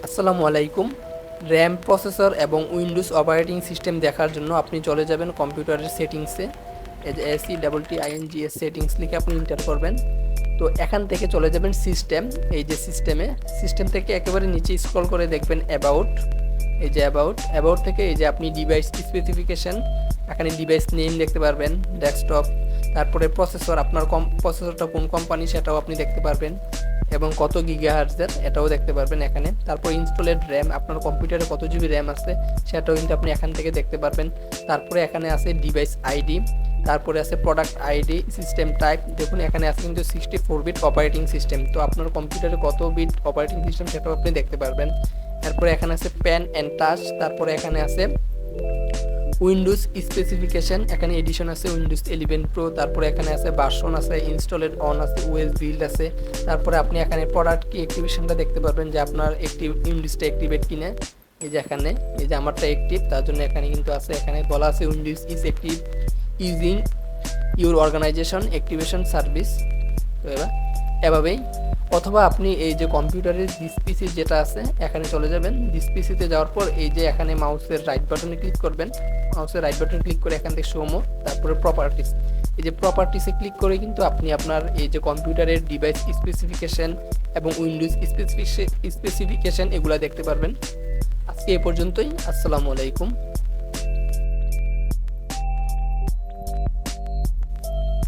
আসসালামু আলাইকুম। RAM, processor এবং উইন্ডোজ অপারেটিং সিস্টেম দেখার জন্য আপনি চলে যাবেন কম্পিউটারের সেটিংসে। এই যে SETTINGS সেটিংস লিখে আপনি এন্টার করবেন। তো এখান থেকে চলে যাবেন সিস্টেম। এই যে সিস্টেম থেকে একেবারে নিচে স্ক্রল করে দেখবেন অ্যাবাউট। এই যে অ্যাবাউট থেকে এই যে আপনি ডিভাইস স্পেসিফিকেশন, এখানে ডিভাইস নেম দেখতে পারবেন, ডেস্কটপ, তারপরে প্রসেসর, আপনার প্রসেসরটা কোন কোম্পানি সেটাও আপনি দেখতে পারবেন এবং কত গিগাহার্টজের এটাও দেখতে পারবেন এখানে। তারপর ইনস্টলেড র্যাম, আপনার কম্পিউটারে কত জিবি র্যাম আছে সেটাও কিন্তু আপনি এখান থেকে দেখতে পারবেন। তারপরে এখানে আছে ডিভাইস আইডি, তারপরে আছে প্রোডাক্ট আইডি, সিস্টেম টাইপ। দেখুন এখানে আছে কিন্তু 64 বিট অপারেটিং সিস্টেম। তো আপনার কম্পিউটারে কত বিট অপারেটিং সিস্টেম সেটাও আপনি দেখতে পারবেন। তারপরে এখানে আছে পেন অ্যান্ড টাচ, তারপরে এখানে আছে উইন্ডোজ স্পেসিফিকেশন, এখানে এডিশন আছে উইন্ডোজ 11 প্রো, তারপরে এখানে আছে ভার্সন আছে, ইনস্টলেড অন আছে, ওএস বিল্ড আছে। তারপরে আপনি এখানে প্রোডাক্ট কি অ্যাক্টিভেশনটা দেখতে পারবেন যে আপনার উইন্ডোজটা অ্যাক্টিভেট কিনা। এই যে এখানে এই যে আমারটা অ্যাক্টিভ, তার জন্য এখানে কিন্তু আছে, এখানে বলা আছে Windows is active using your organisation activation service. তো এভাবেই, অথবা আপনি এই যে কম্পিউটারের দিস পিসি যেটা আছে এখানে চলে যাবেন। দিস পিসিতে যাওয়ার পর এই যে এখানে মাউসের রাইট বাটনে ক্লিক করবেন। মাউসের রাইট বাটনে ক্লিক করে এখান থেকে শো মোর, তারপরে প্রপার্টিস, এই যে প্রপার্টিসে ক্লিক করে কিন্তু আপনি আপনার এই যে কম্পিউটারের ডিভাইস স্পেসিফিকেশন এবং উইন্ডোজ স্পেসিফিকেশন এগুলা দেখতে পারবেন। আজকে এ পর্যন্তই। আসসালামু আলাইকুম।